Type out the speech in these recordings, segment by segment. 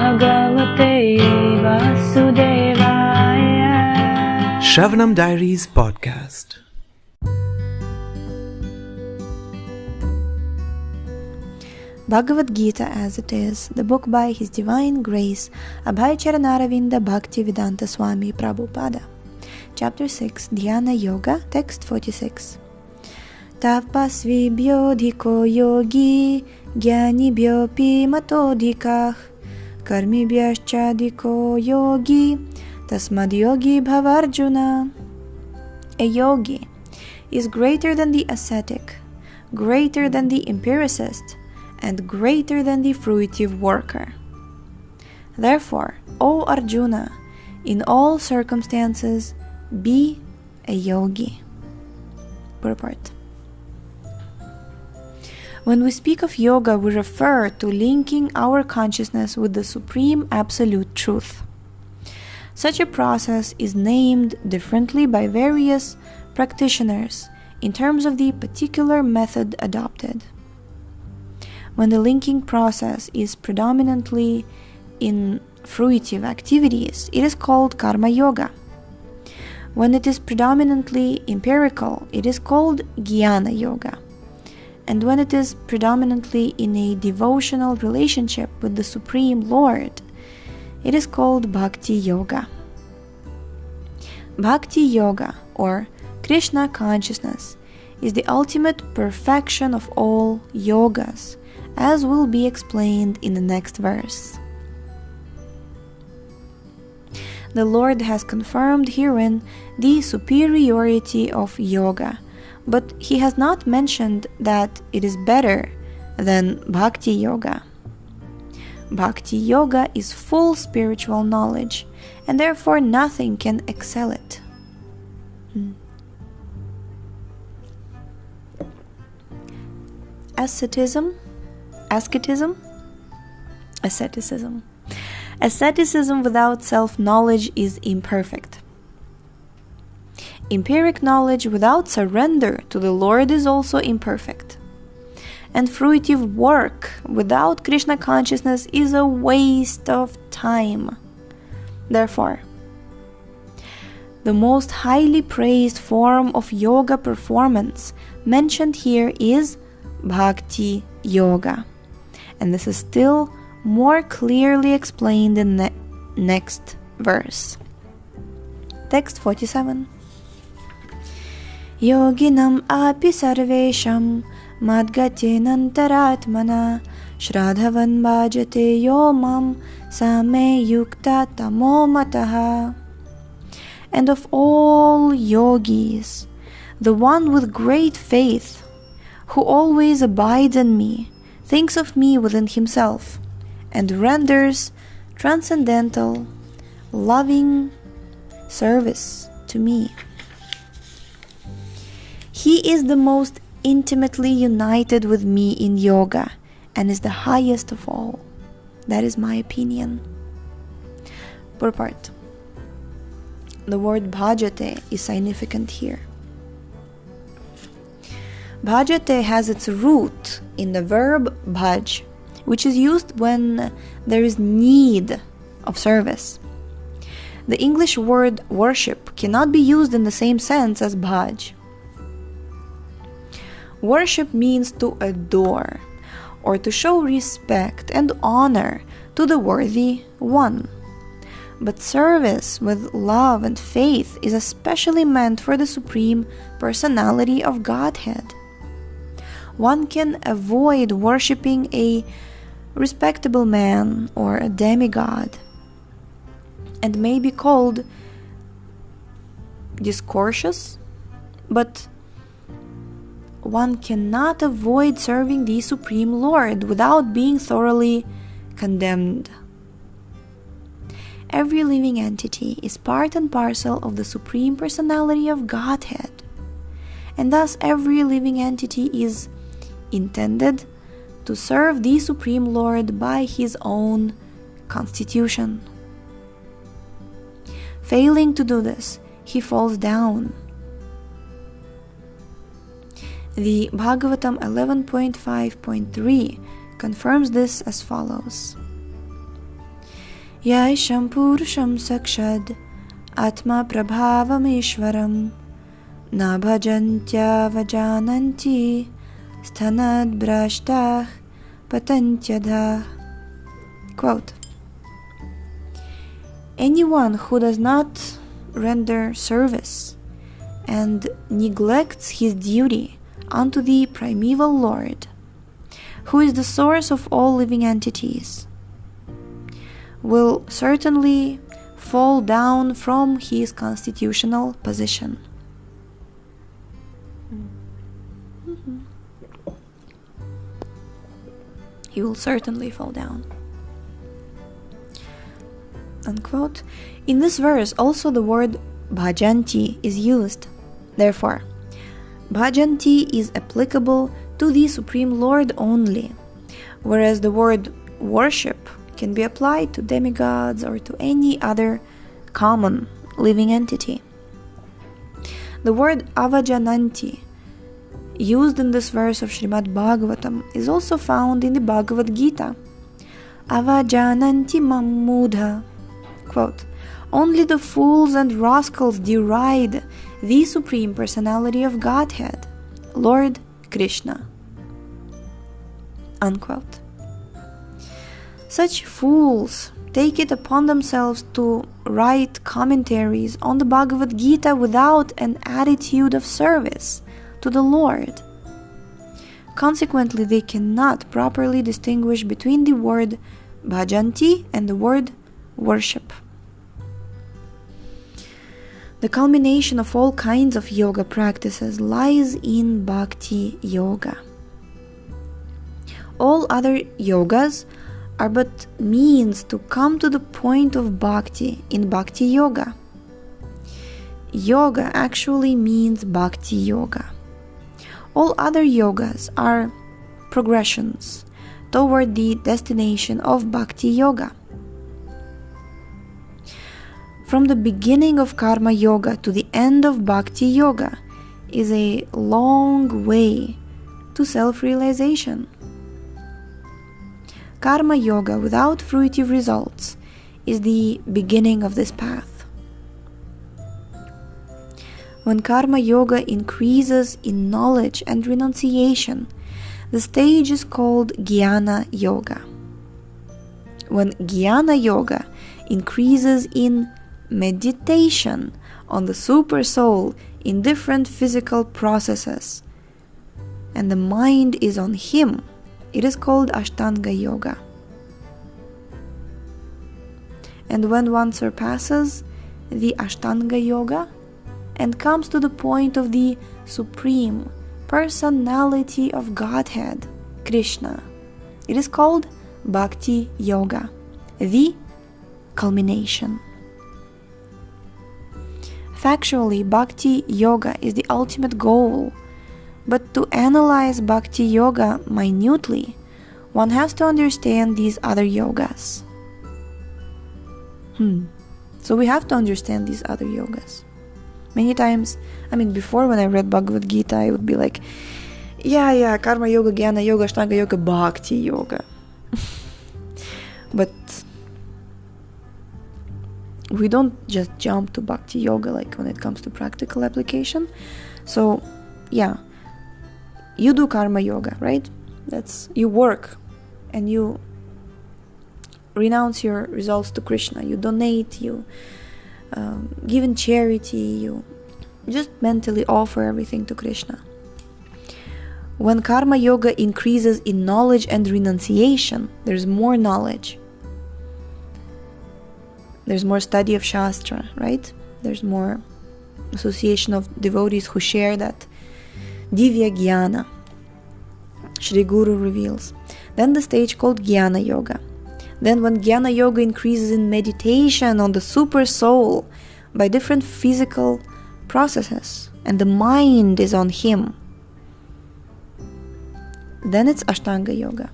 Bhagavate Vasudevaya. Shravanam Diaries Podcast. Bhagavad Gita as it is, the book by His Divine Grace, Abhaycharanaravinda Bhakti Vedanta Swami Prabhupada. Chapter 6, Dhyana Yoga, text 46. Tapasvibhyo dhiko yogi, jnanibhyopi matodhikah, karmibhyascha dhiko yogi, tasmad yogi bhavarjuna. A yogi is greater than the ascetic, greater than the empiricist, and greater than the fruitive worker. Therefore, O Arjuna, in all circumstances, be a yogi. Purport. When we speak of yoga, we refer to linking our consciousness with the Supreme Absolute Truth. Such a process is named differently by various practitioners in terms of the particular method adopted. When the linking process is predominantly in fruitive activities, it is called karma yoga. When it is predominantly empirical, it is called jnana yoga. And when it is predominantly in a devotional relationship with the Supreme Lord, it is called Bhakti yoga. Bhakti yoga, or Krishna consciousness, is the ultimate perfection of all yogas, as will be explained in the next verse. The Lord has confirmed herein the superiority of yoga, but He has not mentioned that it is better than Bhakti yoga. Bhakti yoga is full spiritual knowledge, and therefore nothing can excel it. Asceticism. Asceticism without self-knowledge is imperfect. Empiric knowledge without surrender to the Lord is also imperfect. And fruitive work without Krishna consciousness is a waste of time. Therefore, the most highly praised form of yoga performance mentioned here is Bhakti yoga. And this is still more clearly explained in the next verse. Text 47. Yoginam api sarvesham madgatenantaratmana shradhavan bhajate yomam same yukta tamomataha. And of all yogis, the one with great faith, who always abides in me, thinks of me within himself, and renders transcendental, loving service to me. He is the most intimately united with me in yoga, and is the highest of all. That is my opinion. Purport. The word bhajate is significant here. Bhajate has its root in the verb bhaj, which is used when there is need of service. The English word worship cannot be used in the same sense as bhaj. Worship means to adore, or to show respect and honor to the worthy one. But service with love and faith is especially meant for the Supreme Personality of Godhead. One can avoid worshipping a respectable man or a demigod, and may be called discourteous, but one cannot avoid serving the Supreme Lord without being thoroughly condemned. Every living entity is part and parcel of the Supreme Personality of Godhead, and thus every living entity is intended to serve the Supreme Lord by his own constitution. Failing to do this, he falls down. The Bhagavatam 11.5.3 confirms this as follows. Yaisham Purusham Sakshad Atma Prabhavameshwaram Na bhajantya vajananti Sthanad Brashtah Patantyadha. Quote: anyone who does not render service and neglects his duty unto the primeval Lord, who is the source of all living entities, will certainly fall down from his constitutional position. He will certainly fall down. Unquote. In this verse also the word bhajanti is used. Therefore, bhajanti is applicable to the Supreme Lord only, whereas the word worship can be applied to demigods or to any other common living entity. The word avajananti, used in this verse of Srimad Bhagavatam, is also found in the Bhagavad Gita. Avajananti mammudha. Quote: only the fools and rascals deride the Supreme Personality of Godhead, Lord Krishna. Unquote. Such fools take it upon themselves to write commentaries on the Bhagavad Gita without an attitude of service to the Lord. Consequently, they cannot properly distinguish between the word bhajanti and the word worship. The culmination of all kinds of yoga practices lies in Bhakti Yoga. All other yogas are but means to come to the point of Bhakti in Bhakti Yoga. Yoga actually means Bhakti Yoga. All other yogas are progressions toward the destination of Bhakti Yoga. From the beginning of Karma Yoga to the end of Bhakti Yoga is a long way to self-realization. Karma Yoga without fruitive results is the beginning of this path. When Karma Yoga increases in knowledge and renunciation, the stage is called Jnana Yoga. When Jnana Yoga increases in meditation on the super soul in different physical processes, and the mind is on him, it is called Ashtanga Yoga. And when one surpasses the Ashtanga Yoga and comes to the point of the Supreme Personality of Godhead, Krishna, it is called Bhakti Yoga, the culmination. Factually, Bhakti Yoga is the ultimate goal, but to analyze Bhakti Yoga minutely, one has to understand these other yogas. So we have to understand these other yogas. Many times, before when I read Bhagavad Gita, I would be like, yeah, Karma Yoga, Jnana Yoga, Ashtanga Yoga, Bhakti Yoga. But we don't just jump to Bhakti Yoga like when it comes to practical application. So, yeah, you do Karma Yoga, right? You work and you renounce your results to Krishna. You donate, you give in charity, you just mentally offer everything to Krishna. When Karma Yoga increases in knowledge and renunciation, there's more knowledge. There's more study of Shastra, right? There's more association of devotees who share that Divya Jnana Shri Guru reveals. Then the stage called Jnana Yoga. Then when Jnana Yoga increases in meditation on the super soul by different physical processes and the mind is on him, then it's Ashtanga Yoga.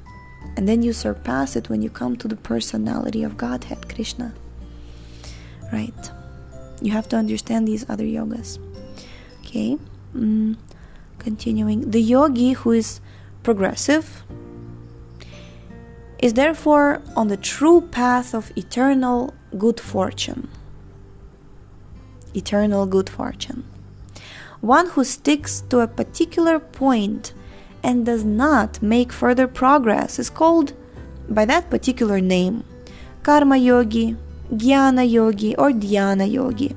And then you surpass it when you come to the personality of Godhead, Krishna. Right? You have to understand these other yogas. Okay? Continuing. The yogi who is progressive is therefore on the true path of eternal good fortune. Eternal good fortune. One who sticks to a particular point and does not make further progress is called by that particular name: Karma Yogi, Jnana Yogi, or Dhyana Yogi,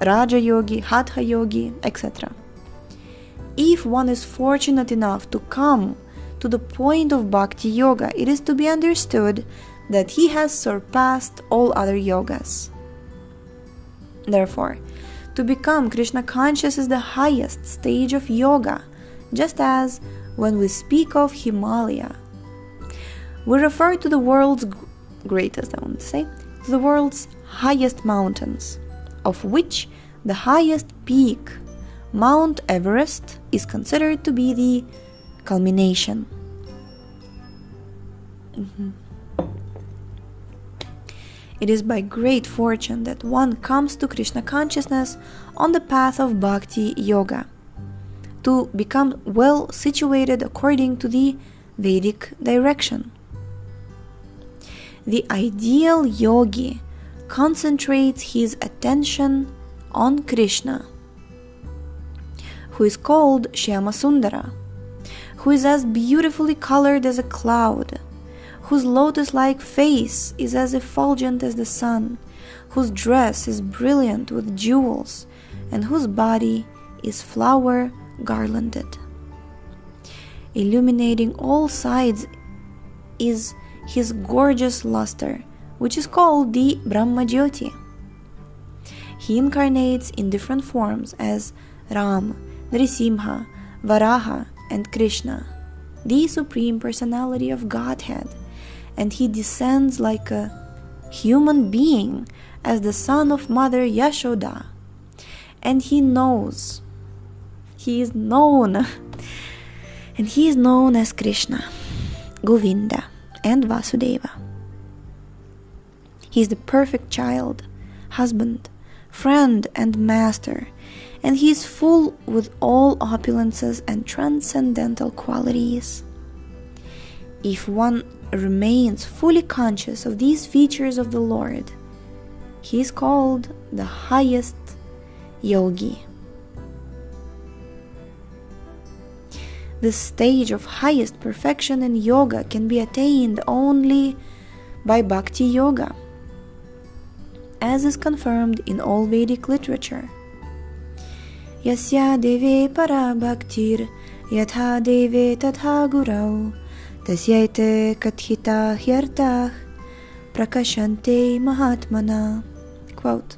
Raja Yogi, Hatha Yogi, etc. If one is fortunate enough to come to the point of Bhakti Yoga, it is to be understood that he has surpassed all other yogas. Therefore, to become Krishna conscious is the highest stage of yoga, just as when we speak of Himalaya, we refer to the world's greatest, to the world's highest mountains, of which the highest peak, Mount Everest, is considered to be the culmination. It is by great fortune that one comes to Krishna consciousness on the path of Bhakti Yoga, to become well situated according to the Vedic direction. The ideal yogi concentrates his attention on Krishna, who is called Shyamasundara, who is as beautifully colored as a cloud, whose lotus-like face is as effulgent as the sun, whose dress is brilliant with jewels, and whose body is flower-garlanded. Illuminating all sides is his gorgeous luster, which is called the Brahmajyoti. He incarnates in different forms as Ram, Nrisimha, Varaha, and Krishna, the Supreme Personality of Godhead, and he descends like a human being as the son of Mother Yashoda, and he is known as Krishna, Govinda, and Vasudeva. He is the perfect child, husband, friend, and master, and he is full with all opulences and transcendental qualities. If one remains fully conscious of these features of the Lord, he is called the highest yogi. This stage of highest perfection in yoga can be attained only by Bhakti Yoga, as is confirmed in all Vedic literature. Yasya deve para bhaktir yatha deve tatha gurau tasyaite kathita hyartah prakashante mahatmana. Quote,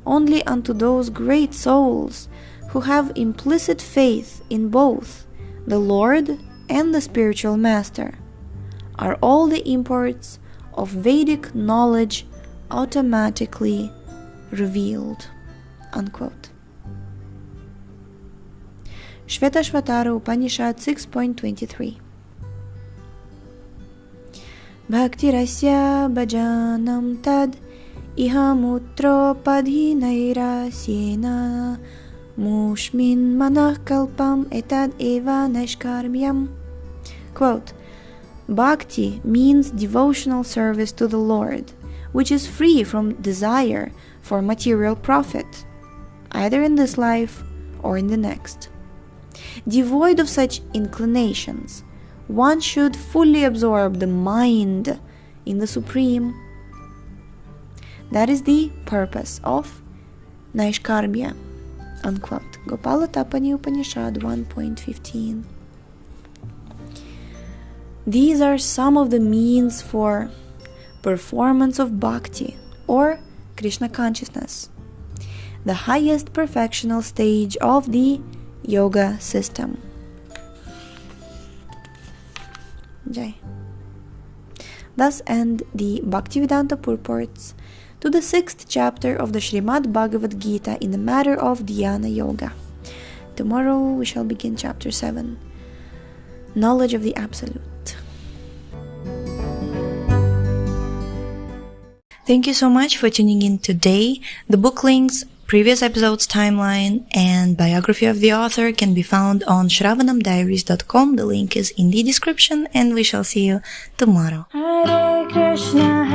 only unto those great souls who have implicit faith in both the Lord and the spiritual master are all the imports of Vedic knowledge automatically revealed. Unquote. Shvetashvatara Upanishad 6.23. Bhaktirasya bhajanam tad ihamutro padhinaira syena mushmin manah kalpam etad eva naishkarmyam. Quote, Bhakti means devotional service to the Lord, which is free from desire for material profit, either in this life or in the next. Devoid of such inclinations, one should fully absorb the mind in the Supreme. That is the purpose of Naishkarmya. Unquote. Gopala Tapani Upanishad 1.15. These are some of the means for performance of bhakti or Krishna consciousness, the highest perfectional stage of the yoga system. Jai. Thus end the Bhaktivedanta purports to the 6th chapter of the Srimad Bhagavad Gita in the matter of Dhyana Yoga. Tomorrow we shall begin chapter 7, Knowledge of the Absolute. Thank you so much for tuning in today. The book links Previous episodes timeline and biography of the author can be found on shravanamdiaries.com. The link is in the description, and we shall see you tomorrow. Hare Krishna